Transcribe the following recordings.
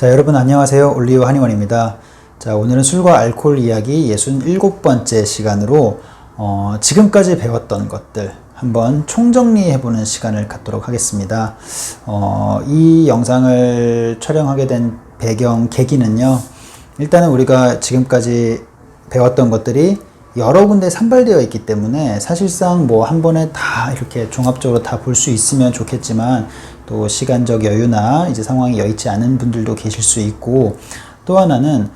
자, 여러분 안녕하세요. 올리오 한의원입니다. 자, 오늘은 술과 알코올 이야기 67번째 시간으로 지금까지 배웠던 것들 한번 총정리해보는 시간을 갖도록 하겠습니다. 이 영상을 촬영하게 된 배경 계기는요, 일단은 우리가 지금까지 배웠던 것들이 여러 군데 산발되어 있기 때문에 사실상 뭐 한 번에 다 이렇게 종합적으로 다 볼 수 있으면 좋겠지만, 또 시간적 여유나 이제 상황이 여의치 않은 분들도 계실 수 있고, 또 하나는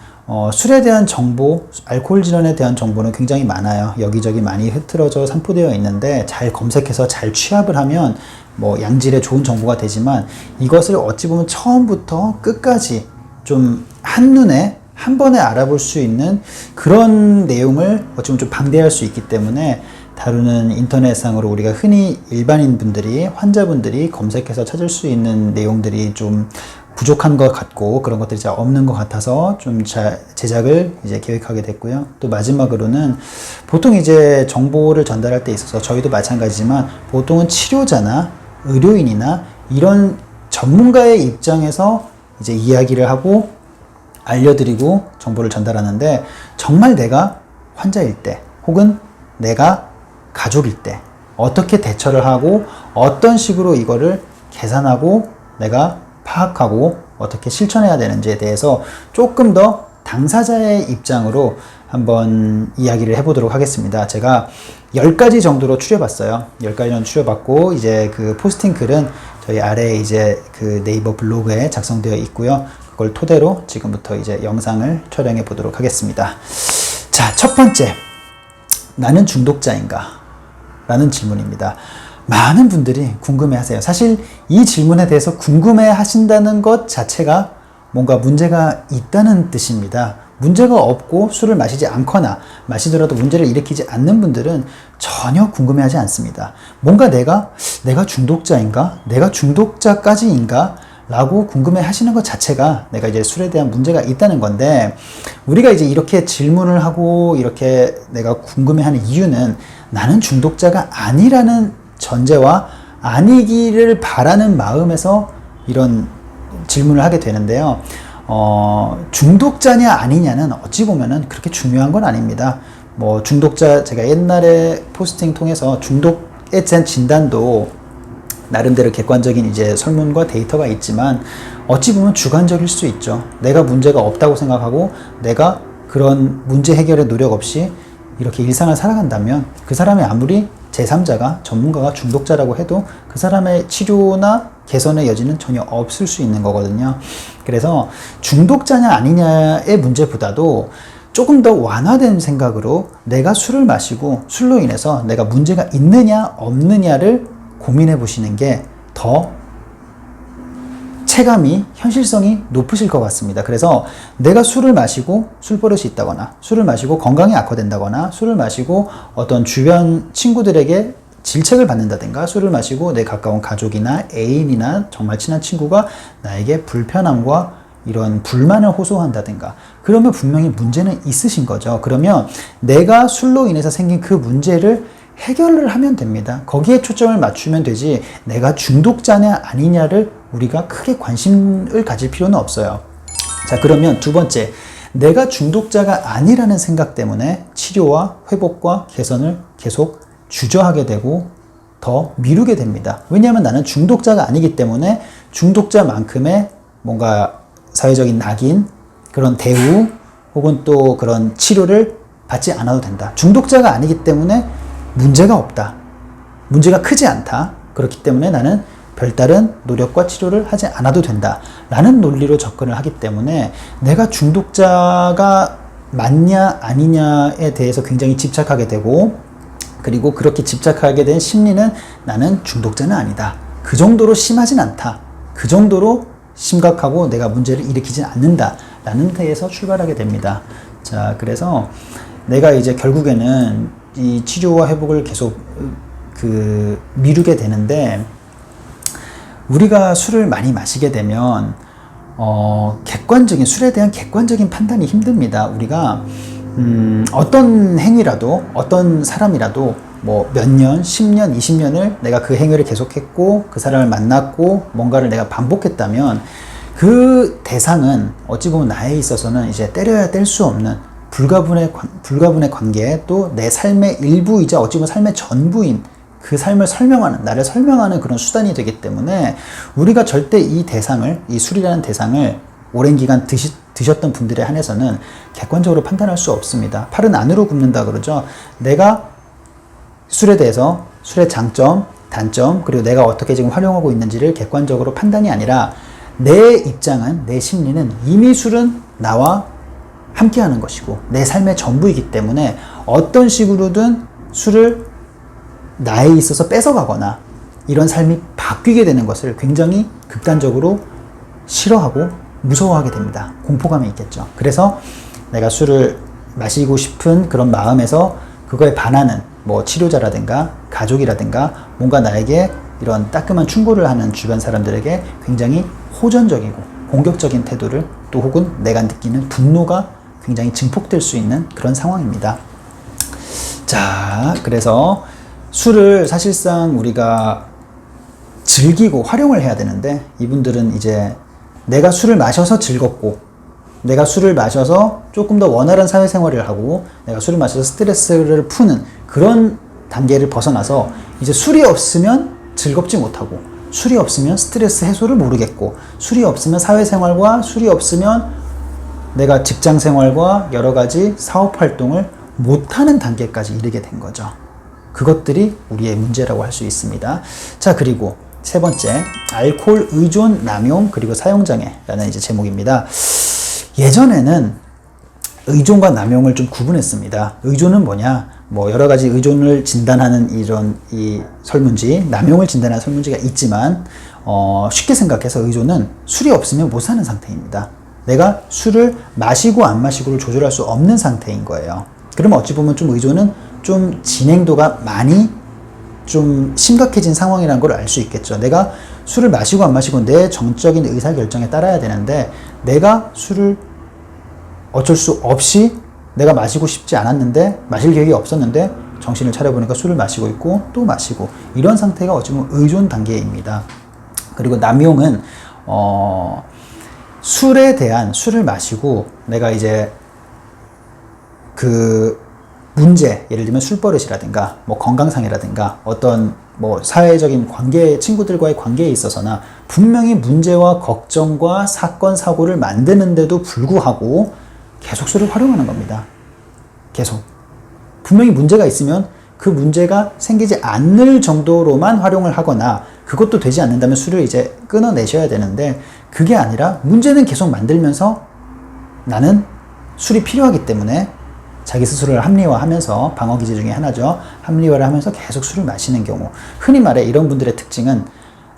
술에 대한 정보, 알코올 질환에 대한 정보는 굉장히 많아요. 여기저기 많이 흐트러져 산포되어 있는데 잘 검색해서 잘 취합을 하면 뭐 양질의 좋은 정보가 되지만, 이것을 어찌 보면 처음부터 끝까지 좀 한눈에 한 번에 알아볼 수 있는 그런 내용을 어찌 보면 좀 방대할 수 있기 때문에, 다루는 인터넷상으로 우리가 흔히 일반인 분들이, 환자분들이 검색해서 찾을 수 있는 내용들이 좀 부족한 것 같고, 그런 것들이 잘 없는 것 같아서 좀 제작을 이제 계획하게 됐고요. 또 마지막으로는, 보통 이제 정보를 전달할 때 있어서 저희도 마찬가지지만, 보통은 치료자나 의료인이나 이런 전문가의 입장에서 이제 이야기를 하고 알려드리고 정보를 전달하는데, 정말 내가 환자일 때 혹은 내가 가족일 때 어떻게 대처를 하고 어떤 식으로 이거를 계산하고 내가 파악하고 어떻게 실천해야 되는지에 대해서 조금 더 당사자의 입장으로 한번 이야기를 해보도록 하겠습니다. 제가 10가지 정도로 추려봤어요. 10가지 정도 추려봤고, 이제 그 포스팅 글은 저희 아래에 이제 그 네이버 블로그에 작성되어 있고요. 그걸 토대로 지금부터 이제 영상을 촬영해 보도록 하겠습니다. 자, 첫 번째, 나는 중독자인가? 라는 질문입니다. 많은 분들이 궁금해 하세요. 사실 이 질문에 대해서 궁금해 하신다는 것 자체가 뭔가 문제가 있다는 뜻입니다. 문제가 없고 술을 마시지 않거나 마시더라도 문제를 일으키지 않는 분들은 전혀 궁금해 하지 않습니다. 뭔가 내가 중독자인가? 내가 중독자까지인가? 라고 궁금해 하시는 것 자체가 내가 이제 술에 대한 문제가 있다는 건데, 우리가 이제 이렇게 질문을 하고 이렇게 내가 궁금해 하는 이유는, 나는 중독자가 아니라는 전제와 아니기를 바라는 마음에서 이런 질문을 하게 되는데요. 중독자냐 아니냐는 어찌 보면은 그렇게 중요한 건 아닙니다. 뭐 중독자, 제가 옛날에 포스팅 통해서 중독에 대한 진단도 나름대로 객관적인 이제 설문과 데이터가 있지만, 어찌 보면 주관적일 수 있죠. 내가 문제가 없다고 생각하고 내가 그런 문제 해결의 노력 없이 이렇게 일상을 살아간다면, 그 사람이 아무리 제3자가, 전문가가 중독자라고 해도 그 사람의 치료나 개선의 여지는 전혀 없을 수 있는 거거든요. 그래서 중독자냐 아니냐의 문제보다도 조금 더 완화된 생각으로, 내가 술을 마시고 술로 인해서 내가 문제가 있느냐 없느냐를 고민해 보시는 게 더 체감이, 현실성이 높으실 것 같습니다. 그래서 내가 술을 마시고 술버릇이 있다거나, 술을 마시고 건강이 악화된다거나, 술을 마시고 어떤 주변 친구들에게 질책을 받는다든가, 술을 마시고 내 가까운 가족이나 애인이나 정말 친한 친구가 나에게 불편함과 이런 불만을 호소한다든가, 그러면 분명히 문제는 있으신 거죠. 그러면 내가 술로 인해서 생긴 그 문제를 해결을 하면 됩니다. 거기에 초점을 맞추면 되지, 내가 중독자냐 아니냐를 우리가 크게 관심을 가질 필요는 없어요. 자, 그러면 두 번째, 내가 중독자가 아니라는 생각 때문에 치료와 회복과 개선을 계속 주저하게 되고 더 미루게 됩니다. 왜냐하면 나는 중독자가 아니기 때문에 중독자만큼의 뭔가 사회적인 낙인, 그런 대우 혹은 또 그런 치료를 받지 않아도 된다. 중독자가 아니기 때문에 문제가 없다, 문제가 크지 않다, 그렇기 때문에 나는 별다른 노력과 치료를 하지 않아도 된다 라는 논리로 접근을 하기 때문에, 내가 중독자가 맞냐 아니냐에 대해서 굉장히 집착하게 되고, 그리고 그렇게 집착하게 된 심리는, 나는 중독자는 아니다, 그 정도로 심하진 않다, 그 정도로 심각하고 내가 문제를 일으키진 않는다 라는 데에서 출발하게 됩니다. 자, 그래서 내가 이제 결국에는 이 치료와 회복을 계속 미루게 되는데, 우리가 술을 많이 마시게 되면 객관적인, 술에 대한 객관적인 판단이 힘듭니다. 우리가 어떤 행위라도, 어떤 사람이라도 뭐 몇 년, 10년, 20년을 내가 그 행위를 계속했고 그 사람을 만났고 뭔가를 내가 반복했다면, 그 대상은 어찌 보면 나에 있어서는 이제 때려야 뗄 수 없는 불가분의 관계, 또 내 삶의 일부이자 어찌 보면 삶의 전부인 그 삶을 설명하는, 나를 설명하는 그런 수단이 되기 때문에 우리가 절대 이 대상을, 이 술이라는 대상을 오랜 기간 드셨던 분들에 한해서는 객관적으로 판단할 수 없습니다. 팔은 안으로 굽는다 그러죠. 내가 술에 대해서 술의 장점, 단점, 그리고 내가 어떻게 지금 활용하고 있는지를 객관적으로 판단이 아니라 내 입장은, 내 심리는 이미 술은 나와 함께하는 것이고 내 삶의 전부이기 때문에 어떤 식으로든 술을 나에 있어서 뺏어가거나 이런 삶이 바뀌게 되는 것을 굉장히 극단적으로 싫어하고 무서워하게 됩니다. 공포감이 있겠죠. 그래서 내가 술을 마시고 싶은 그런 마음에서 그거에 반하는 뭐 치료자라든가 가족이라든가 뭔가 나에게 이런 따끔한 충고를 하는 주변 사람들에게 굉장히 호전적이고 공격적인 태도를, 또 혹은 내가 느끼는 분노가 굉장히 증폭될 수 있는 그런 상황입니다. 자, 그래서 술을 사실상 우리가 즐기고 활용을 해야 되는데, 이분들은 이제 내가 술을 마셔서 즐겁고, 내가 술을 마셔서 조금 더 원활한 사회생활을 하고, 내가 술을 마셔서 스트레스를 푸는 그런 단계를 벗어나서 이제 술이 없으면 즐겁지 못하고, 술이 없으면 스트레스 해소를 모르겠고, 술이 없으면 사회생활과, 술이 없으면 내가 직장생활과 여러 가지 사업활동을 못하는 단계까지 이르게 된 거죠. 그것들이 우리의 문제라고 할 수 있습니다. 자, 그리고 세 번째, 알코올 의존, 남용, 그리고 사용장애라는 이제 제목입니다. 예전에는 의존과 남용을 좀 구분했습니다. 의존은 뭐냐? 뭐 여러 가지 의존을 진단하는 이런 이 설문지, 남용을 진단하는 설문지가 있지만 쉽게 생각해서 의존은 술이 없으면 못 사는 상태입니다. 내가 술을 마시고 안 마시고를 조절할 수 없는 상태인 거예요. 그러면 어찌 보면 좀 의존은 좀 진행도가 많이 좀 심각해진 상황이라는 걸 알 수 있겠죠. 내가 술을 마시고 안 마시고 내 정적인 의사결정에 따라야 되는데, 내가 술을 어쩔 수 없이 내가 마시고 싶지 않았는데, 마실 계획이 없었는데 정신을 차려보니까 술을 마시고 있고 또 마시고, 이런 상태가 어찌 보면 의존 단계입니다. 그리고 남용은 술을 마시고 내가 이제 그 문제, 예를 들면 술버릇이라든가 뭐 건강상이라든가 어떤 뭐 사회적인 관계, 친구들과의 관계에 있어서나 분명히 문제와 걱정과 사건, 사고를 만드는데도 불구하고 계속 술을 활용하는 겁니다. 계속. 분명히 문제가 있으면 그 문제가 생기지 않을 정도로만 활용을 하거나, 그것도 되지 않는다면 술을 이제 끊어내셔야 되는데, 그게 아니라 문제는 계속 만들면서 나는 술이 필요하기 때문에 자기 스스로를 합리화하면서, 방어기제 중에 하나죠. 합리화를 하면서 계속 술을 마시는 경우. 흔히 말해 이런 분들의 특징은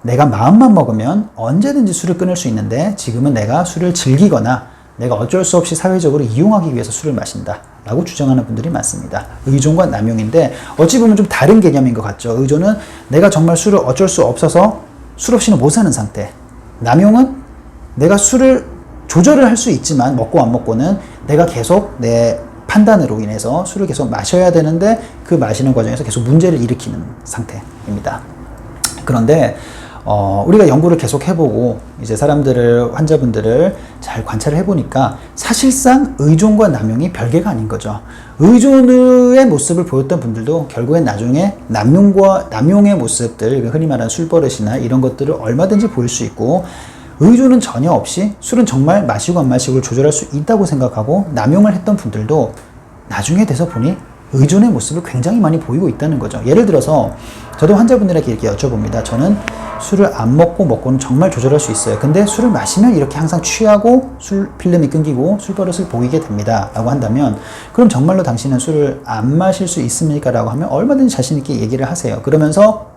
내가 마음만 먹으면 언제든지 술을 끊을 수 있는데, 지금은 내가 술을 즐기거나 내가 어쩔 수 없이 사회적으로 이용하기 위해서 술을 마신다 라고 주장하는 분들이 많습니다. 의존과 남용인데 어찌 보면 좀 다른 개념인 것 같죠. 의존은 내가 정말 술을 어쩔 수 없어서 술 없이는 못 사는 상태. 남용은 내가 술을 조절을 할 수 있지만 먹고 안 먹고는 내가 계속 내 판단으로 인해서 술을 계속 마셔야 되는데, 그 마시는 과정에서 계속 문제를 일으키는 상태입니다. 그런데 우리가 연구를 계속 해보고 이제 환자분들을 잘 관찰을 해보니까 사실상 의존과 남용이 별개가 아닌 거죠. 의존의 모습을 보였던 분들도 결국엔 나중에 남용의 모습들, 흔히 말하는 술버릇이나 이런 것들을 얼마든지 보일 수 있고, 의존은 전혀 없이 술은 정말 마시고 안 마시고를 조절할 수 있다고 생각하고 남용을 했던 분들도 나중에 돼서 보니 의존의 모습을 굉장히 많이 보이고 있다는 거죠. 예를 들어서 저도 환자분들에게 이렇게 여쭤봅니다. 저는 술을 안 먹고는 정말 조절할 수 있어요. 근데 술을 마시면 이렇게 항상 취하고 술 필름이 끊기고 술버릇을 보이게 됩니다 라고 한다면, 그럼 정말로 당신은 술을 안 마실 수 있습니까? 라고 하면 얼마든지 자신 있게 얘기를 하세요. 그러면서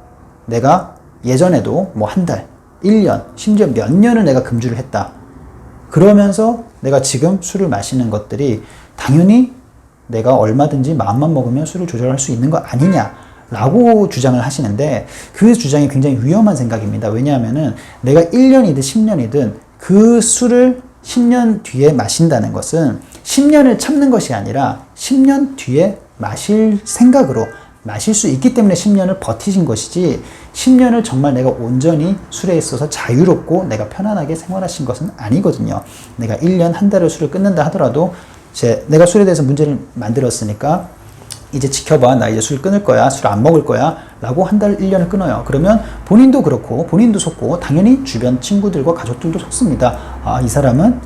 내가 예전에도 뭐 한 달, 1년, 심지어 몇 년을 내가 금주를 했다. 그러면서 내가 지금 술을 마시는 것들이 당연히 내가 얼마든지 마음만 먹으면 술을 조절할 수 있는 거 아니냐라고 주장을 하시는데, 그 주장이 굉장히 위험한 생각입니다. 왜냐하면은 내가 1년이든 10년이든 그 술을 10년 뒤에 마신다는 것은 10년을 참는 것이 아니라 10년 뒤에 마실 생각으로, 마실 수 있기 때문에 10년을 버티신 것이지 10년을 정말 내가 온전히 술에 있어서 자유롭고 내가 편안하게 생활하신 것은 아니거든요. 내가 1년, 한 달을 술을 끊는다 하더라도 내가 술에 대해서 문제를 만들었으니까 이제 지켜봐. 나 이제 술 끊을 거야. 술 안 먹을 거야. 라고 한 달, 1년을 끊어요. 그러면 본인도 그렇고 본인도 속고 당연히 주변 친구들과 가족들도 속습니다. 아, 이 사람은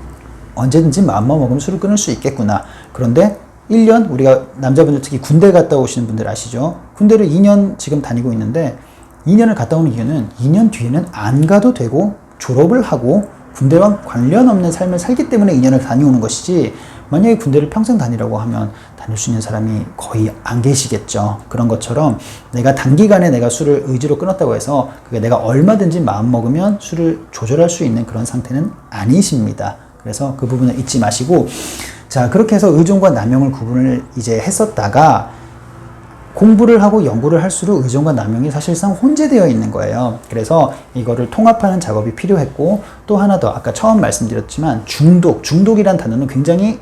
언제든지 마음만 먹으면 술을 끊을 수 있겠구나. 그런데 1년, 우리가 남자분들 특히 군대 갔다 오시는 분들 아시죠? 군대를 2년 지금 다니고 있는데 2년을 갔다 오는 이유는 2년 뒤에는 안 가도 되고 졸업을 하고 군대와 관련 없는 삶을 살기 때문에 2년을 다녀오는 것이지, 만약에 군대를 평생 다니라고 하면 다닐 수 있는 사람이 거의 안 계시겠죠. 그런 것처럼 내가 단기간에 내가 술을 의지로 끊었다고 해서 그게 내가 얼마든지 마음 먹으면 술을 조절할 수 있는 그런 상태는 아니십니다. 그래서 그 부분을 잊지 마시고, 자, 그렇게 해서 의존과 남용을 구분을 이제 했었다가 공부를 하고 연구를 할수록 의존과 남용이 사실상 혼재되어 있는 거예요. 그래서 이거를 통합하는 작업이 필요했고, 또 하나 더 아까 처음 말씀드렸지만 중독이란 단어는 굉장히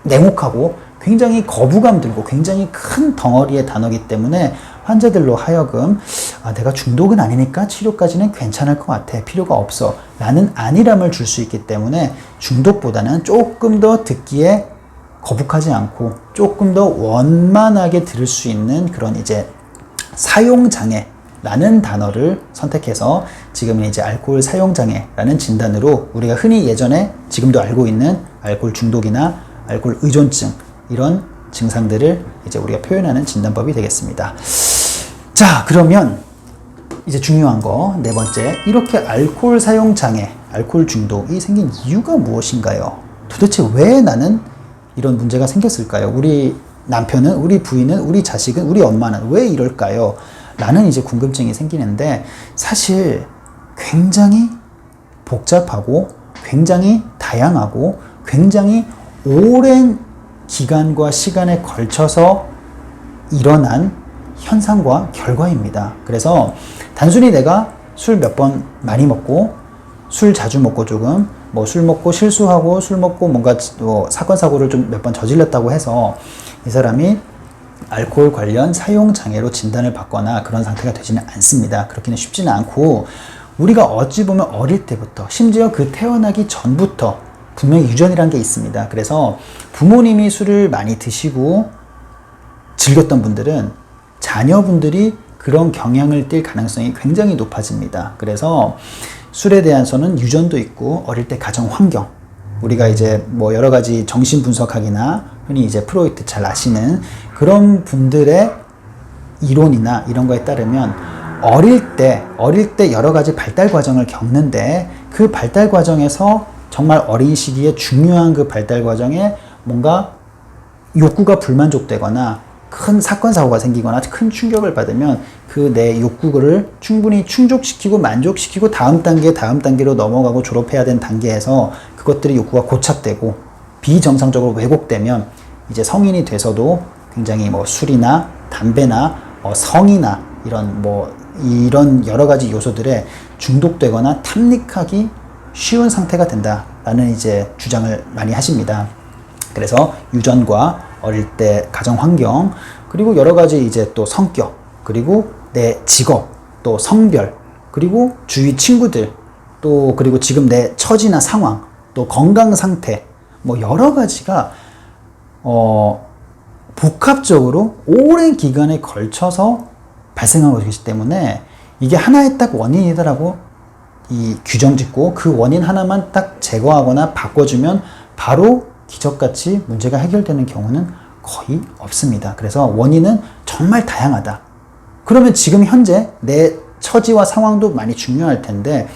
냉혹하고 굉장히 거부감 들고 굉장히 큰 덩어리의 단어이기 때문에 환자들로 하여금 내가 중독은 아니니까 치료까지는 괜찮을 것 같아, 필요가 없어 라는 안일함을 줄 수 있기 때문에 중독보다는 조금 더 듣기에 거북하지 않고 조금 더 원만하게 들을 수 있는 그런 이제 사용장애라는 단어를 선택해서 지금은 이제 알코올 사용장애라는 진단으로 우리가 흔히 예전에 지금도 알고 있는 알코올 중독이나 알코올 의존증, 이런 증상들을 이제 우리가 표현하는 진단법이 되겠습니다. 자, 그러면 이제 중요한 거 네 번째, 이렇게 알코올 사용 장애, 알코올 중독이 생긴 이유가 무엇인가요? 도대체 왜 나는 이런 문제가 생겼을까요? 우리 남편은, 우리 부인은, 우리 자식은, 우리 엄마는 왜 이럴까요? 라는 이제 궁금증이 생기는데, 사실 굉장히 복잡하고 굉장히 다양하고 굉장히 오랜 기간과 시간에 걸쳐서 일어난 현상과 결과입니다. 그래서 단순히 내가 술 몇 번 많이 먹고 술 자주 먹고 조금 술 먹고 실수하고 술 먹고 뭔가 사건 사고를 좀 몇 번 저질렀다고 해서 이 사람이 알코올 관련 사용 장애로 진단을 받거나 그런 상태가 되지는 않습니다. 그렇기는 쉽지는 않고, 우리가 어찌 보면 어릴 때부터, 심지어 그 태어나기 전부터 분명히 유전이란 게 있습니다. 그래서 부모님이 술을 많이 드시고 즐겼던 분들은 자녀분들이 그런 경향을 띌 가능성이 굉장히 높아집니다. 그래서 술에 대해서는 유전도 있고 어릴 때 가정 환경, 우리가 이제 여러 가지 정신 분석학이나 흔히 이제 프로이트 잘 아시는 그런 분들의 이론이나 이런 거에 따르면 어릴 때 여러 가지 발달 과정을 겪는데, 그 발달 과정에서 정말 어린 시기에 중요한 그 발달 과정에 뭔가 욕구가 불만족되거나 큰 사건 사고가 생기거나 큰 충격을 받으면 그 내 욕구를 충분히 충족시키고 만족시키고 다음 단계로 넘어가고 졸업해야 된 단계에서 그것들이 욕구가 고착되고 비정상적으로 왜곡되면 이제 성인이 돼서도 굉장히 술이나 담배나 성이나 이런 여러 가지 요소들에 중독되거나 탐닉하기 쉬운 상태가 된다라는 이제 주장을 많이 하십니다. 그래서 유전과 어릴 때 가정 환경, 그리고 여러 가지 이제 또 성격, 그리고 내 직업, 또 성별, 그리고 주위 친구들, 또 그리고 지금 내 처지나 상황, 또 건강 상태, 여러 가지가 복합적으로 오랜 기간에 걸쳐서 발생하고 있기 때문에 이게 하나의 딱 원인이다라고 규정 짓고 그 원인 하나만 딱 제거하거나 바꿔주면 바로 기적같이 문제가 해결되는 경우는 거의 없습니다. 그래서 원인은 정말 다양하다. 그러면 지금 현재 내 처지와 상황도 많이 중요할 텐데,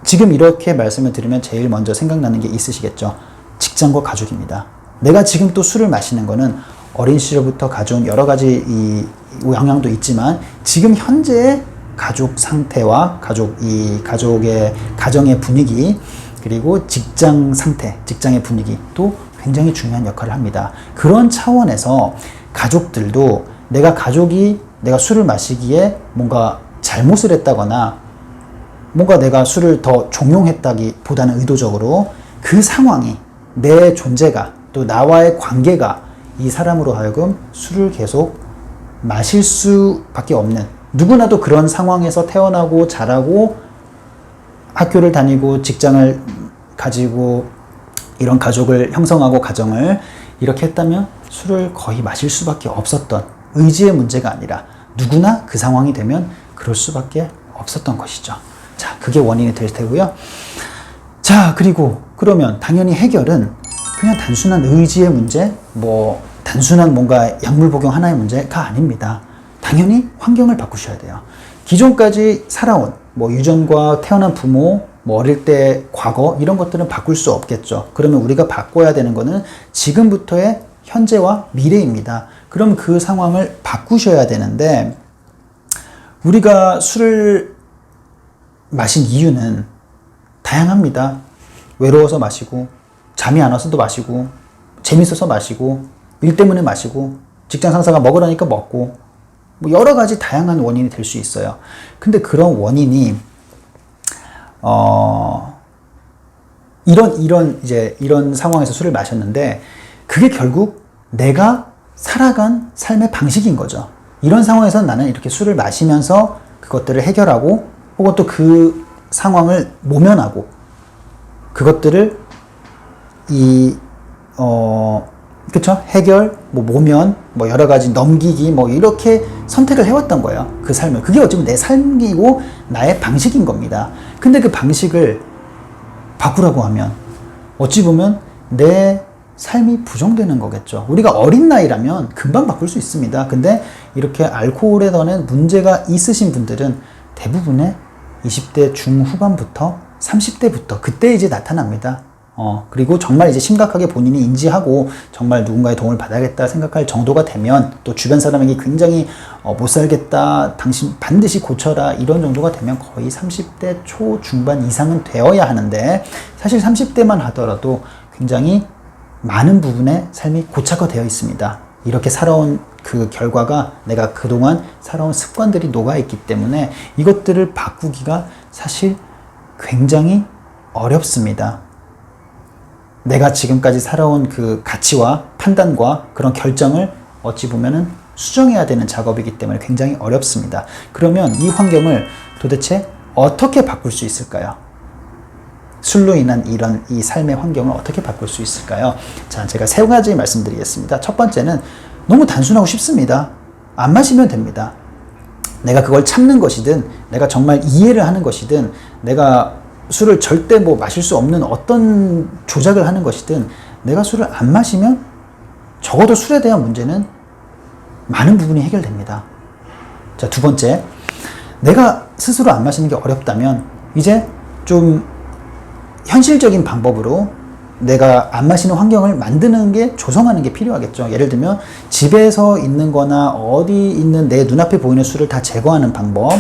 지금 이렇게 말씀을 드리면 제일 먼저 생각나는 게 있으시겠죠. 직장과 가족입니다. 내가 지금 또 술을 마시는 거는 어린 시절부터 가져온 여러 가지 이 영향도 있지만, 지금 현재의 가족 상태와 가정의 분위기, 그리고 직장 상태, 직장의 분위기도 굉장히 중요한 역할을 합니다. 그런 차원에서 가족들도 내가 술을 마시기에 뭔가 잘못을 했다거나 뭔가 내가 술을 더 종용했다기보다는 의도적으로 그 상황이, 내 존재가, 또 나와의 관계가 이 사람으로 하여금 술을 계속 마실 수밖에 없는, 누구나도 그런 상황에서 태어나고 자라고 학교를 다니고 직장을 가지고 이런 가족을 형성하고 가정을 이렇게 했다면 술을 거의 마실 수밖에 없었던, 의지의 문제가 아니라 누구나 그 상황이 되면 그럴 수밖에 없었던 것이죠. 자, 그게 원인이 될 테고요. 자, 그리고 그러면 당연히 해결은 그냥 단순한 의지의 문제, 뭐 단순한 뭔가 약물 복용 하나의 문제가 아닙니다. 당연히 환경을 바꾸셔야 돼요. 기존까지 살아온 뭐 유전과 태어난 부모, 뭐 어릴 때 과거 이런 것들은 바꿀 수 없겠죠. 그러면 우리가 바꿔야 되는 거는 지금부터의 현재와 미래입니다. 그럼 그 상황을 바꾸셔야 되는데, 우리가 술을 마신 이유는 다양합니다. 외로워서 마시고, 잠이 안 와서도 마시고, 재밌어서 마시고, 일 때문에 마시고, 직장 상사가 먹으라니까 먹고, 뭐 여러 가지 다양한 원인이 될 수 있어요. 근데 그런 원인이 이런 상황에서 술을 마셨는데, 그게 결국 내가 살아간 삶의 방식인 거죠. 이런 상황에서 나는 이렇게 술을 마시면서 그것들을 해결하고, 혹은 또 그 상황을 모면하고, 그것들을 그쵸? 해결, 뭐 모면, 뭐 여러 가지 넘기기, 뭐 이렇게 선택을 해왔던 거예요. 그 삶을. 그게 어쩌면 내 삶이고 나의 방식인 겁니다. 근데 그 방식을 바꾸라고 하면 어찌 보면 내 삶이 부정되는 거겠죠. 우리가 어린 나이라면 금방 바꿀 수 있습니다. 근데 이렇게 알코올에 대한 문제가 있으신 분들은 대부분의 20대 중후반부터 30대부터 그때 이제 나타납니다. 그리고 정말 이제 심각하게 본인이 인지하고 정말 누군가의 도움을 받아야겠다 생각할 정도가 되면, 또 주변 사람에게 굉장히 못 살겠다, 당신 반드시 고쳐라, 이런 정도가 되면 거의 30대 초중반 이상은 되어야 하는데, 사실 30대만 하더라도 굉장히 많은 부분의 삶이 고착화되어 있습니다. 이렇게 살아온 그 결과가 내가 그동안 살아온 습관들이 녹아있기 때문에 이것들을 바꾸기가 사실 굉장히 어렵습니다. 내가 지금까지 살아온 그 가치와 판단과 그런 결정을 어찌 보면은 수정해야 되는 작업이기 때문에 굉장히 어렵습니다. 그러면 이 환경을 도대체 어떻게 바꿀 수 있을까요? 술로 인한 이 삶의 환경을 어떻게 바꿀 수 있을까요? 자, 제가 세 가지 말씀드리겠습니다. 첫 번째는 너무 단순하고 쉽습니다. 안 마시면 됩니다. 내가 그걸 참는 것이든, 내가 정말 이해를 하는 것이든, 내가 술을 절대 뭐 마실 수 없는 어떤 조작을 하는 것이든, 내가 술을 안 마시면 적어도 술에 대한 문제는 많은 부분이 해결됩니다. 자, 두 번째, 내가 스스로 안 마시는 게 어렵다면 이제 좀 현실적인 방법으로 내가 안 마시는 환경을 만드는 게, 조성하는 게 필요하겠죠. 예를 들면 집에서 있는 거나 어디 있는 내 눈앞에 보이는 술을 다 제거하는 방법,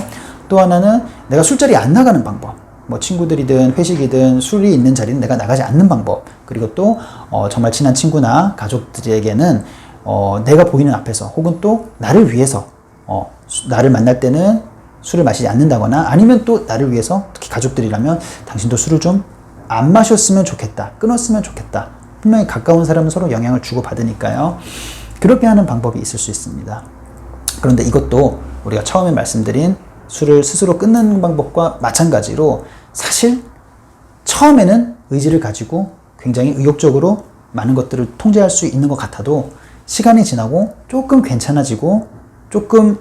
또 하나는 내가 술자리에 안 나가는 방법, 뭐 친구들이든 회식이든 술이 있는 자리는 내가 나가지 않는 방법, 그리고 또 정말 친한 친구나 가족들에게는 내가 보이는 앞에서, 혹은 또 나를 위해서 나를 만날 때는 술을 마시지 않는다거나, 아니면 또 나를 위해서, 특히 가족들이라면 당신도 술을 좀 안 마셨으면 좋겠다, 끊었으면 좋겠다. 분명히 가까운 사람은 서로 영향을 주고받으니까요. 그렇게 하는 방법이 있을 수 있습니다. 그런데 이것도 우리가 처음에 말씀드린 술을 스스로 끊는 방법과 마찬가지로, 사실 처음에는 의지를 가지고 굉장히 의욕적으로 많은 것들을 통제할 수 있는 것 같아도, 시간이 지나고 조금 괜찮아지고 조금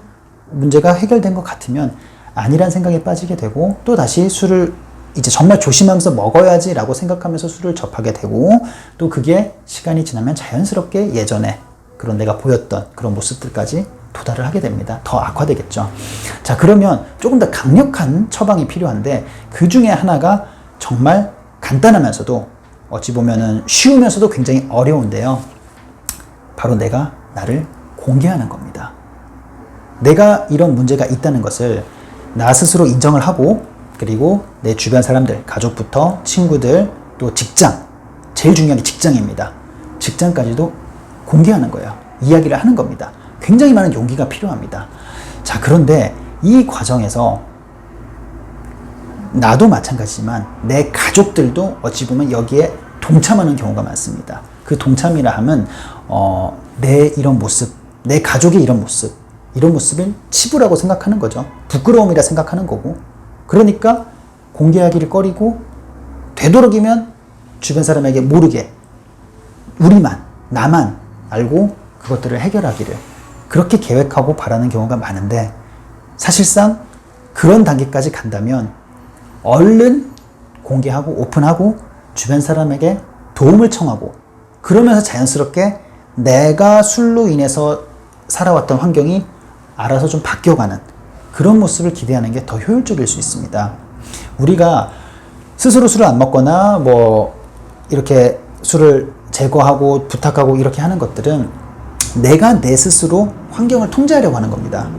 문제가 해결된 것 같으면 아니란 생각에 빠지게 되고, 또 다시 술을 이제 정말 조심하면서 먹어야지 라고 생각하면서 술을 접하게 되고, 또 그게 시간이 지나면 자연스럽게 예전에 그런 내가 보였던 그런 모습들까지 도달을 하게 됩니다. 더 악화되겠죠. 자, 그러면 조금 더 강력한 처방이 필요한데, 그 중에 하나가 정말 간단하면서도 어찌 보면은 쉬우면서도 굉장히 어려운데요. 바로 내가 나를 공개하는 겁니다. 내가 이런 문제가 있다는 것을 나 스스로 인정을 하고, 그리고 내 주변 사람들, 가족부터 친구들, 또 직장, 제일 중요한 게 직장입니다. 직장까지도 공개하는 거예요. 이야기를 하는 겁니다. 굉장히 많은 용기가 필요합니다. 자, 그런데 이 과정에서 나도 마찬가지지만 내 가족들도 어찌 보면 여기에 동참하는 경우가 많습니다. 그 동참이라 하면 내 이런 모습, 내 가족의 이런 모습, 이런 모습을 치부라고 생각하는 거죠. 부끄러움이라 생각하는 거고. 그러니까 공개하기를 꺼리고 되도록이면 주변 사람에게 모르게 우리만, 나만 알고 그것들을 해결하기를 그렇게 계획하고 바라는 경우가 많은데, 사실상 그런 단계까지 간다면 얼른 공개하고 오픈하고 주변 사람에게 도움을 청하고, 그러면서 자연스럽게 내가 술로 인해서 살아왔던 환경이 알아서 좀 바뀌어가는 그런 모습을 기대하는 게 더 효율적일 수 있습니다. 우리가 스스로 술을 안 먹거나 이렇게 술을 제거하고 부탁하고 이렇게 하는 것들은 내가 내 스스로 환경을 통제하려고 하는 겁니다.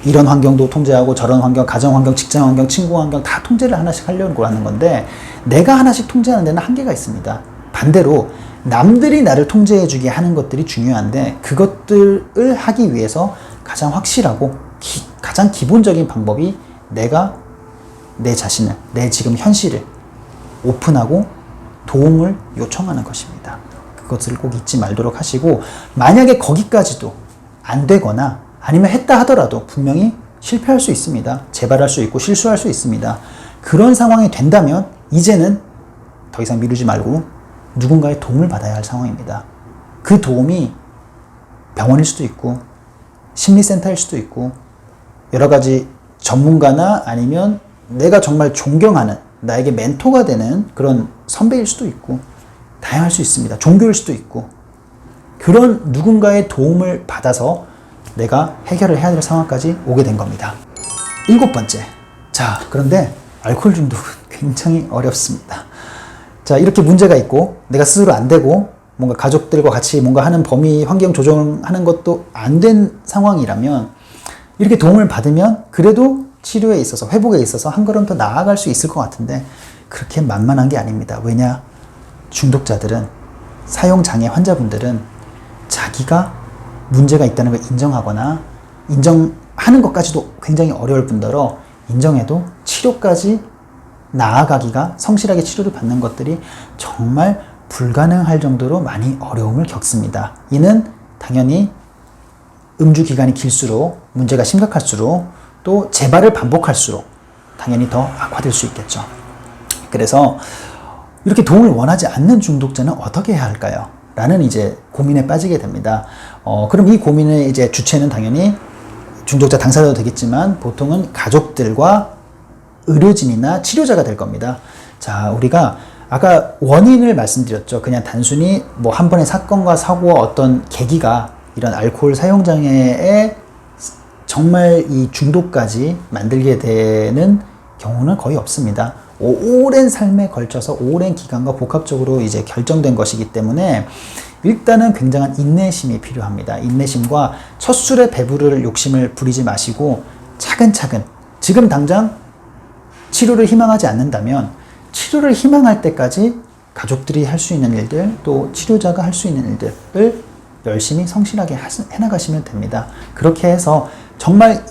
이런 환경도 통제하고 저런 환경, 가정 환경, 직장 환경, 친구 환경 다 통제를 하나씩 하려고 하는 건데, 내가 하나씩 통제하는 데는 한계가 있습니다. 반대로 남들이 나를 통제해주게 하는 것들이 중요한데, 그것들을 하기 위해서 가장 확실하고 가장 기본적인 방법이 내가 내 자신을, 내 지금 현실을 오픈하고 도움을 요청하는 것입니다. 그것을 꼭 잊지 말도록 하시고, 만약에 거기까지도 안 되거나 아니면 했다 하더라도 분명히 실패할 수 있습니다. 재발할 수 있고 실수할 수 있습니다. 그런 상황이 된다면 이제는 더 이상 미루지 말고 누군가의 도움을 받아야 할 상황입니다. 그 도움이 병원일 수도 있고 심리센터일 수도 있고 여러 가지 전문가나 아니면 내가 정말 존경하는 나에게 멘토가 되는 그런 선배일 수도 있고 다양할 수 있습니다. 종교일 수도 있고, 그런 누군가의 도움을 받아서 내가 해결을 해야 될 상황까지 오게 된 겁니다. 7번째. 자, 그런데 알코올 중독은 굉장히 어렵습니다. 자, 이렇게 문제가 있고 내가 스스로 안 되고 뭔가 가족들과 같이 뭔가 하는 범위 환경 조정하는 것도 안 된 상황이라면, 이렇게 도움을 받으면 그래도 치료에 있어서 회복에 있어서 한 걸음 더 나아갈 수 있을 것 같은데, 그렇게 만만한 게 아닙니다. 왜냐? 중독자들은, 사용장애 환자분들은 자기가 문제가 있다는 걸 인정하거나 인정하는 것까지도 굉장히 어려울 뿐더러 인정해도 치료까지 나아가기가, 성실하게 치료를 받는 것들이 정말 불가능할 정도로 많이 어려움을 겪습니다. 이는 당연히 음주 기간이 길수록, 문제가 심각할수록, 또 재발을 반복할수록 당연히 더 악화될 수 있겠죠. 그래서 이렇게 도움을 원하지 않는 중독자는 어떻게 해야 할까요? 라는 이제 고민에 빠지게 됩니다. 그럼 이 고민의 이제 주체는 당연히 중독자 당사자도 되겠지만 보통은 가족들과 의료진이나 치료자가 될 겁니다. 자, 우리가 아까 원인을 말씀드렸죠. 그냥 단순히 한 번의 사건과 사고와 어떤 계기가 이런 알코올 사용장애에 정말 이 중독까지 만들게 되는 경우는 거의 없습니다. 오랜 삶에 걸쳐서 오랜 기간과 복합적으로 이제 결정된 것이기 때문에 일단은 굉장한 인내심이 필요합니다. 인내심과 첫 술에 배부를 욕심을 부리지 마시고 차근차근, 지금 당장 치료를 희망하지 않는다면 치료를 희망할 때까지 가족들이 할 수 있는 일들, 또 치료자가 할 수 있는 일들을 열심히 성실하게 해나가시면 됩니다. 그렇게 해서 정말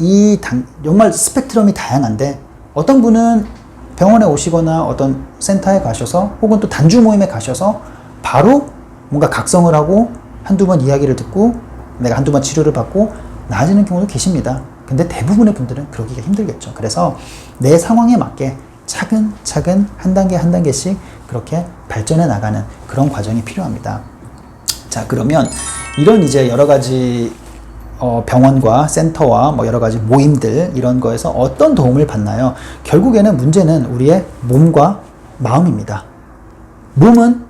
정말 스펙트럼이 다양한데, 어떤 분은 병원에 오시거나 어떤 센터에 가셔서 혹은 또 단주 모임에 가셔서 바로 뭔가 각성을 하고 한두 번 이야기를 듣고 내가 한두 번 치료를 받고 나아지는 경우도 계십니다. 근데 대부분의 분들은 그러기가 힘들겠죠. 그래서 내 상황에 맞게 차근차근 한 단계 한 단계씩 그렇게 발전해 나가는 그런 과정이 필요합니다. 자, 그러면 이런 이제 여러 가지 병원과 센터와 여러 가지 모임들, 이런 거에서 어떤 도움을 받나요? 결국에는 문제는 우리의 몸과 마음입니다. 몸은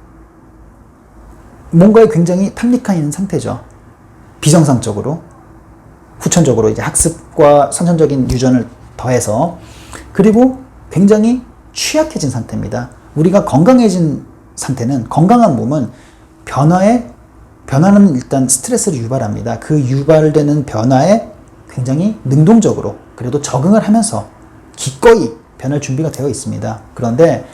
뭔가에 굉장히 탐닉해 있는 상태죠. 비정상적으로, 후천적으로 이제 학습과 선천적인 유전을 더해서, 그리고 굉장히 취약해진 상태입니다. 우리가 건강해진 상태는, 건강한 몸은 변화는 일단 스트레스를 유발합니다. 그 유발되는 변화에 굉장히 능동적으로 그래도 적응을 하면서 기꺼이 변할 준비가 되어 있습니다. 그런데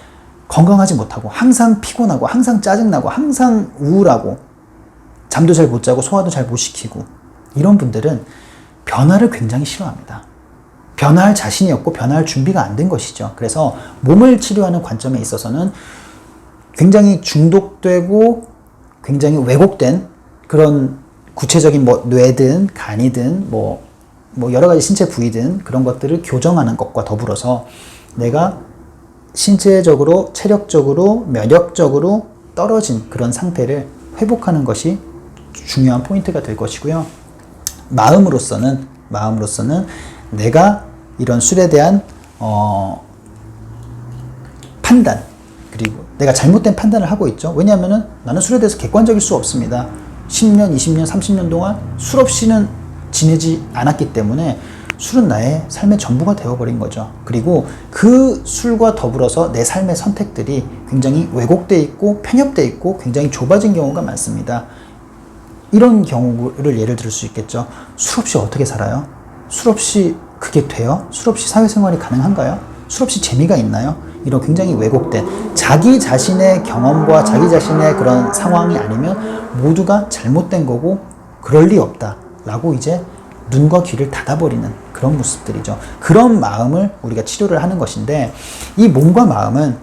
건강하지 못하고 항상 피곤하고 항상 짜증나고 항상 우울하고 잠도 잘 못 자고 소화도 잘 못 시키고 이런 분들은 변화를 굉장히 싫어합니다. 변화할 자신이 없고 변화할 준비가 안 된 것이죠. 그래서 몸을 치료하는 관점에 있어서는 굉장히 중독되고 굉장히 왜곡된 그런 구체적인 뇌든 간이든 뭐 여러 가지 신체 부위든 그런 것들을 교정하는 것과 더불어서 내가 신체적으로, 체력적으로, 면역적으로 떨어진 그런 상태를 회복하는 것이 중요한 포인트가 될 것이고요. 마음으로서는 내가 이런 술에 대한 판단, 그리고 내가 잘못된 판단을 하고 있죠. 왜냐하면은 나는 술에 대해서 객관적일 수 없습니다. 10년, 20년, 30년 동안 술 없이는 지내지 않았기 때문에 술은 나의 삶의 전부가 되어버린 거죠. 그리고 그 술과 더불어서 내 삶의 선택들이 굉장히 왜곡돼 있고 편협돼 있고 굉장히 좁아진 경우가 많습니다. 이런 경우를 예를 들 수 있겠죠. 술 없이 어떻게 살아요? 술 없이 그게 돼요? 술 없이 사회생활이 가능한가요? 술 없이 재미가 있나요? 이런 굉장히 왜곡된 자기 자신의 경험과 자기 자신의 그런 상황이 아니면 모두가 잘못된 거고 그럴 리 없다 라고 이제 눈과 귀를 닫아버리는 그런 모습들이죠. 그런 마음을 우리가 치료를 하는 것인데, 이 몸과 마음은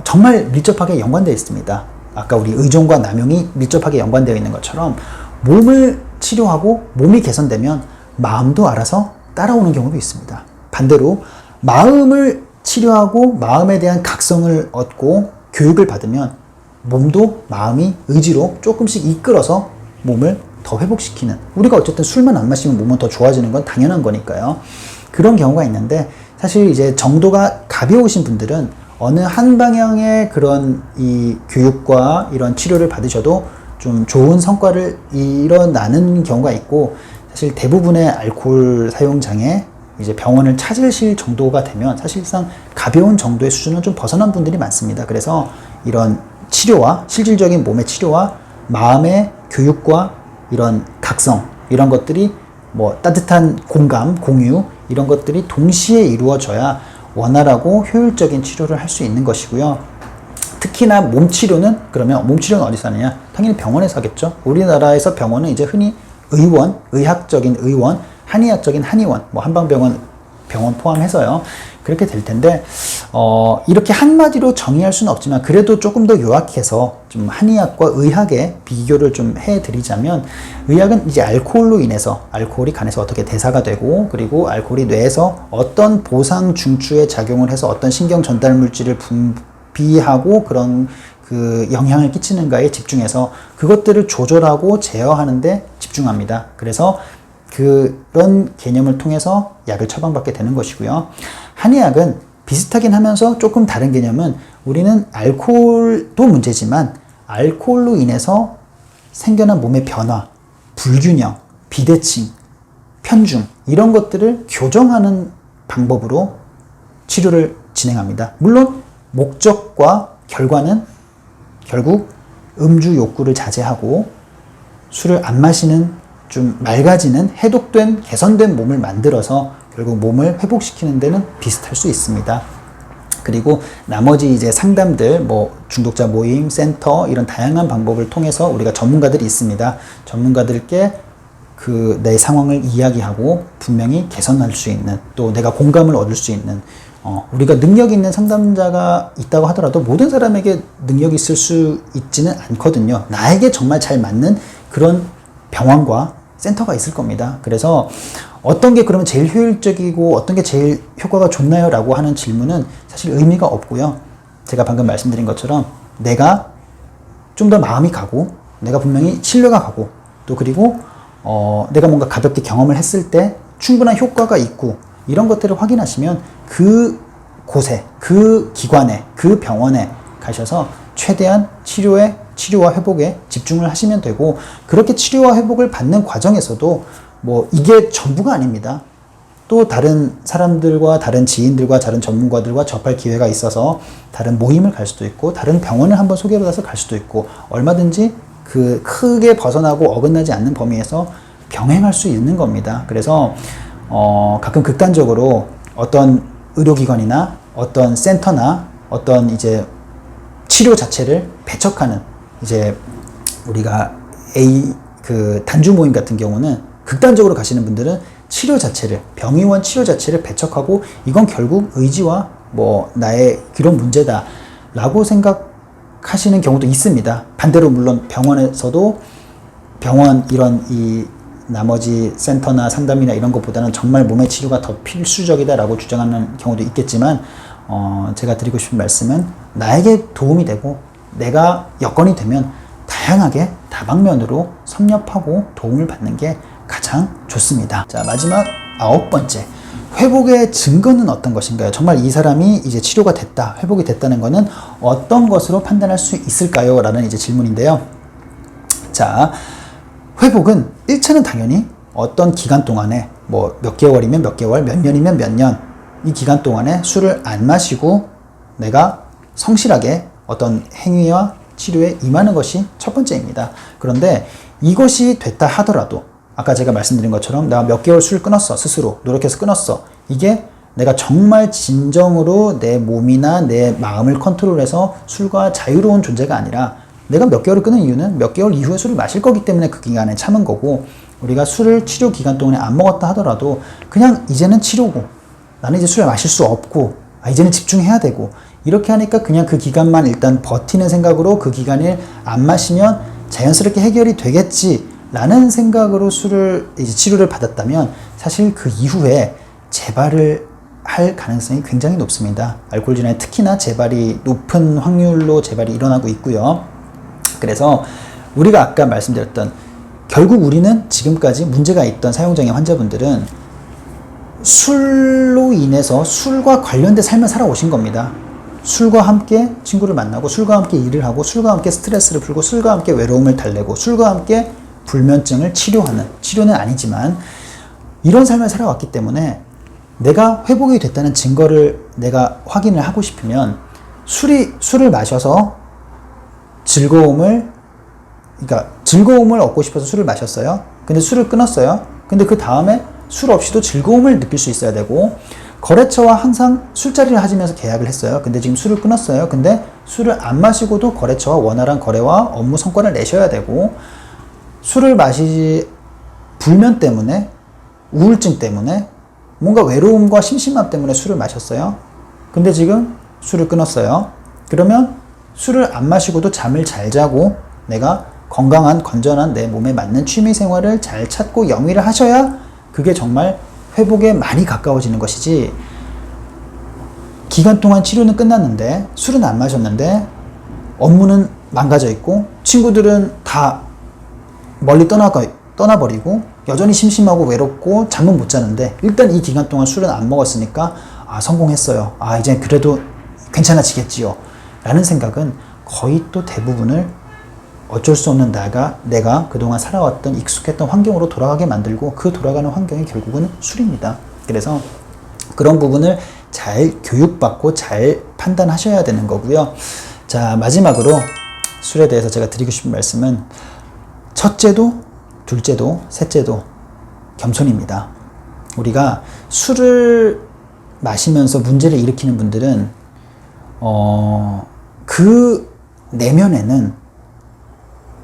정말 밀접하게 연관되어 있습니다. 아까 우리 의존과 남용이 밀접하게 연관되어 있는 것처럼 몸을 치료하고 몸이 개선되면 마음도 알아서 따라오는 경우도 있습니다. 반대로 마음을 치료하고 마음에 대한 각성을 얻고 교육을 받으면 몸도 마음이 의지로 조금씩 이끌어서 몸을 더 회복시키는, 우리가 어쨌든 술만 안 마시면 몸은 더 좋아지는 건 당연한 거니까요. 그런 경우가 있는데, 사실 이제 정도가 가벼우신 분들은 어느 한 방향의 그런 이 교육과 이런 치료를 받으셔도 좀 좋은 성과를 일어나는 경우가 있고, 사실 대부분의 알코올 사용장애 이제 병원을 찾으실 정도가 되면 사실상 가벼운 정도의 수준은 좀 벗어난 분들이 많습니다. 그래서 이런 치료와 실질적인 몸의 치료와 마음의 교육과 이런 각성, 이런 것들이 뭐 따뜻한 공감, 공유, 이런 것들이 동시에 이루어져야 원활하고 효율적인 치료를 할 수 있는 것이고요. 특히나 몸치료는, 그러면 몸치료는 어디서 하느냐? 당연히 병원에서 하겠죠. 우리나라에서 병원은 이제 흔히 의원, 의학적인 의원, 한의학적인 한의원, 뭐 한방병원 포함해서요. 그렇게 될 텐데, 이렇게 한마디로 정의할 수는 없지만, 그래도 조금 더 요약해서 좀 한의학과 의학의 비교를 좀 해드리자면, 의학은 이제 알코올로 인해서, 알코올이 간에서 어떻게 대사가 되고, 그리고 알코올이 뇌에서 어떤 보상 중추에 작용을 해서 어떤 신경 전달 물질을 분비하고 그런 그 영향을 끼치는가에 집중해서 그것들을 조절하고 제어하는데 집중합니다. 그래서 그런 개념을 통해서 약을 처방받게 되는 것이고요. 한의학은 비슷하긴 하면서 조금 다른 개념은, 우리는 알코올도 문제지만 알코올로 인해서 생겨난 몸의 변화, 불균형, 비대칭, 편중, 이런 것들을 교정하는 방법으로 치료를 진행합니다. 물론 목적과 결과는 결국 음주 욕구를 자제하고 술을 안 마시는 좀 맑아지는 해독된 개선된 몸을 만들어서 결국 몸을 회복시키는 데는 비슷할 수 있습니다. 그리고 나머지 이제 상담들, 뭐 중독자 모임, 센터, 이런 다양한 방법을 통해서 우리가 전문가들이 있습니다. 전문가들께 그 내 상황을 이야기하고 분명히 개선할 수 있는, 또 내가 공감을 얻을 수 있는, 우리가 능력 있는 상담자가 있다고 하더라도 모든 사람에게 능력이 있을 수 있지는 않거든요. 나에게 정말 잘 맞는 그런 병원과 센터가 있을 겁니다. 그래서 어떤 게 그러면 제일 효율적이고 어떤 게 제일 효과가 좋나요? 라고 하는 질문은 사실 의미가 없고요. 제가 방금 말씀드린 것처럼 내가 좀 더 마음이 가고, 내가 분명히 신뢰가 가고, 또 그리고 내가 뭔가 가볍게 경험을 했을 때 충분한 효과가 있고, 이런 것들을 확인하시면 그 곳에, 그 기관에, 그 병원에 가셔서 최대한 치료와 회복에 집중을 하시면 되고, 그렇게 치료와 회복을 받는 과정에서도 뭐 이게 전부가 아닙니다. 또 다른 사람들과 다른 지인들과 다른 전문가들과 접할 기회가 있어서 다른 모임을 갈 수도 있고, 다른 병원을 한번 소개받아서 갈 수도 있고, 얼마든지 그 크게 벗어나고 어긋나지 않는 범위에서 병행할 수 있는 겁니다. 그래서 가끔 극단적으로 어떤 의료기관이나 어떤 센터나 어떤 이제 치료 자체를 배척하는, 이제 우리가 그 단주 모임 같은 경우는 극단적으로 가시는 분들은 치료 자체를, 병의원 치료 자체를 배척하고 이건 결국 의지와 뭐 나의 그런 문제다 라고 생각하시는 경우도 있습니다. 반대로 물론 병원에서도 병원 이런 이 나머지 센터나 상담이나 이런 것보다는 정말 몸의 치료가 더 필수적이다라고 주장하는 경우도 있겠지만 제가 드리고 싶은 말씀은 나에게 도움이 되고 내가 여건이 되면 다양하게 다방면으로 섭렵하고 도움을 받는 게 가장 좋습니다. 자, 마지막 9번째. 회복의 증거는 어떤 것인가요? 정말 이 사람이 이제 치료가 됐다, 회복이 됐다는 것은 어떤 것으로 판단할 수 있을까요? 라는 이제 질문인데요. 자, 회복은 1차는 당연히 어떤 기간 동안에 뭐 몇 개월이면 몇 개월, 몇 년이면 몇 년, 이 기간 동안에 술을 안 마시고 내가 성실하게 어떤 행위와 치료에 임하는 것이 첫 번째입니다. 그런데 이것이 됐다 하더라도 아까 제가 말씀드린 것처럼 내가 몇 개월 술 끊었어, 스스로 노력해서 끊었어. 이게 내가 정말 진정으로 내 몸이나 내 마음을 컨트롤해서 술과 자유로운 존재가 아니라 내가 몇 개월을 끊은 이유는 몇 개월 이후에 술을 마실 거기 때문에 그 기간에 참은 거고, 우리가 술을 치료 기간 동안에 안 먹었다 하더라도 그냥 이제는 치료고 나는 이제 술을 마실 수 없고 이제는 집중해야 되고 이렇게 하니까 그냥 그 기간만 일단 버티는 생각으로 그 기간을 안 마시면 자연스럽게 해결이 되겠지 라는 생각으로 술을 이제 치료를 받았다면 사실 그 이후에 재발을 할 가능성이 굉장히 높습니다. 알코올 질환에 특히나 재발이 높은 확률로 재발이 일어나고 있고요. 그래서 우리가 아까 말씀드렸던 결국 우리는 지금까지 문제가 있던 사용장애 환자분들은 술로 인해서 술과 관련된 삶을 살아오신 겁니다. 술과 함께 친구를 만나고 술과 함께 일을 하고 술과 함께 스트레스를 풀고 술과 함께 외로움을 달래고 술과 함께 불면증을 치료하는, 치료는 아니지만 이런 삶을 살아왔기 때문에 내가 회복이 됐다는 증거를 내가 확인을 하고 싶으면 술을 마셔서 즐거움을 얻고 싶어서 술을 마셨어요. 근데 술을 끊었어요. 근데 그 다음에 술 없이도 즐거움을 느낄 수 있어야 되고, 거래처와 항상 술자리를 하시면서 계약을 했어요. 근데 지금 술을 끊었어요. 근데 술을 안 마시고도 거래처와 원활한 거래와 업무 성과를 내셔야 되고, 술을 불면 때문에, 우울증 때문에, 뭔가 외로움과 심심함 때문에 술을 마셨어요. 근데 지금 술을 끊었어요. 그러면 술을 안 마시고도 잠을 잘 자고 내가 건강한 건전한 내 몸에 맞는 취미 생활을 잘 찾고 영위를 하셔야 그게 정말 회복에 많이 가까워지는 것이지, 기간 동안 치료는 끝났는데 술은 안 마셨는데 업무는 망가져 있고 친구들은 다 멀리 떠나버리고 여전히 심심하고 외롭고 잠은 못 자는데 일단 이 기간 동안 술은 안 먹었으니까 성공했어요. 이제 그래도 괜찮아지겠지요. 라는 생각은 거의 또 대부분을 어쩔 수 없는 내가 그동안 살아왔던 익숙했던 환경으로 돌아가게 만들고, 그 돌아가는 환경이 결국은 술입니다. 그래서 그런 부분을 잘 교육받고 잘 판단하셔야 되는 거고요. 자, 마지막으로 술에 대해서 제가 드리고 싶은 말씀은 첫째도 둘째도 셋째도 겸손입니다. 우리가 술을 마시면서 문제를 일으키는 분들은 그 내면에는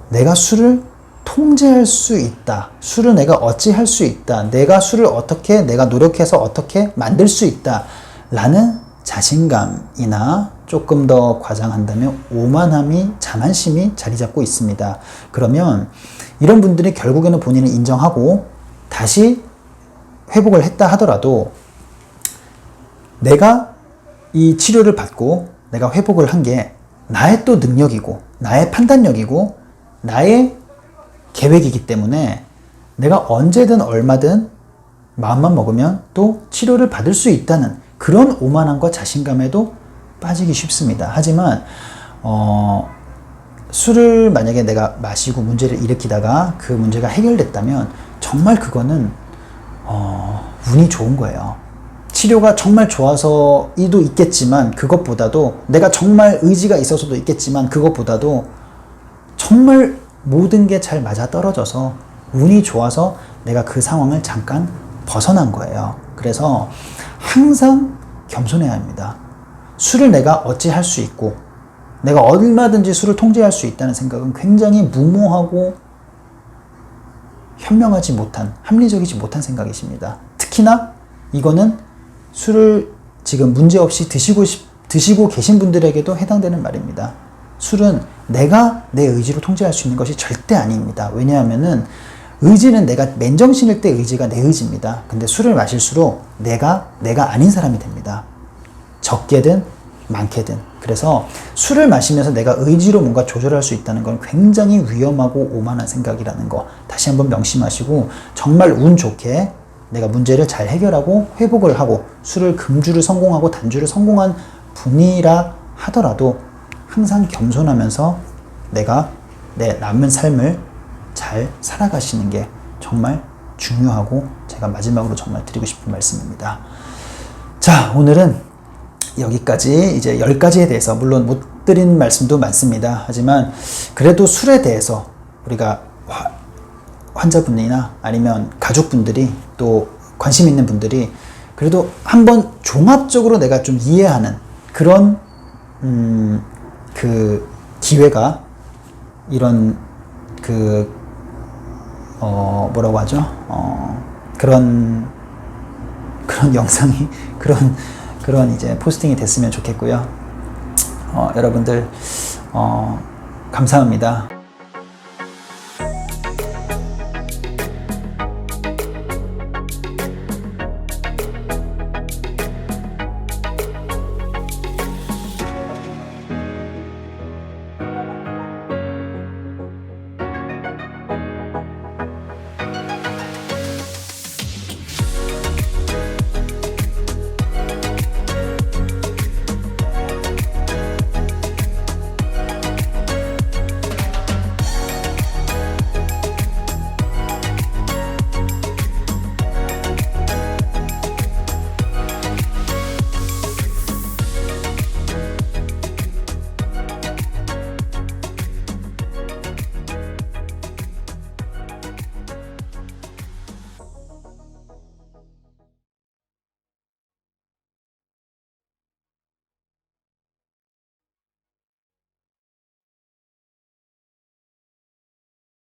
내가 술을 통제할 수 있다, 술을 내가 어찌할 수 있다, 내가 술을 어떻게 내가 노력해서 어떻게 만들 수 있다 라는 자신감이나 조금 더 과장한다면 오만함이, 자만심이 자리 잡고 있습니다. 그러면 이런 분들이 결국에는 본인을 인정하고 다시 회복을 했다 하더라도 내가 이 치료를 받고 내가 회복을 한 게 나의 또 능력이고 나의 판단력이고 나의 계획이기 때문에 내가 언제든 얼마든 마음만 먹으면 또 치료를 받을 수 있다는 그런 오만함과 자신감에도 빠지기 쉽습니다. 하지만 술을 만약에 내가 마시고 문제를 일으키다가 그 문제가 해결됐다면 정말 그거는 운이 좋은 거예요. 치료가 정말 좋아서도 있겠지만 그것보다도, 내가 정말 의지가 있어서도 있겠지만 그것보다도 정말 모든 게 잘 맞아떨어져서 운이 좋아서 내가 그 상황을 잠깐 벗어난 거예요. 그래서 항상 겸손해야 합니다. 술을 내가 어찌할 수 있고 내가 얼마든지 술을 통제할 수 있다는 생각은 굉장히 무모하고 현명하지 못한, 합리적이지 못한 생각이십니다. 특히나 이거는 술을 지금 문제없이 드시고 계신 분들에게도 해당되는 말입니다. 술은 내가 내 의지로 통제할 수 있는 것이 절대 아닙니다. 왜냐하면은 의지는 내가 맨정신일 때 의지가 내 의지입니다. 근데 술을 마실수록 내가 아닌 사람이 됩니다. 적게든 많게든. 그래서 술을 마시면서 내가 의지로 뭔가 조절할 수 있다는 건 굉장히 위험하고 오만한 생각이라는 거 다시 한번 명심하시고, 정말 운 좋게 내가 문제를 잘 해결하고 회복을 하고 술을 금주를 성공하고 단주를 성공한 분이라 하더라도 항상 겸손하면서 내가 내 남은 삶을 잘 살아가시는 게 정말 중요하고, 제가 마지막으로 정말 드리고 싶은 말씀입니다. 자, 오늘은 여기까지. 이제 10가지에 대해서, 물론 못 드린 말씀도 많습니다. 하지만 그래도 술에 대해서 우리가 환자분이나 아니면 가족분들이, 또 관심 있는 분들이 그래도 한번 종합적으로 내가 좀 이해하는 그런 그 기회가, 이런 뭐라고 하죠? 그런 영상이 그런 이제 포스팅이 됐으면 좋겠고요. 여러분들 감사합니다.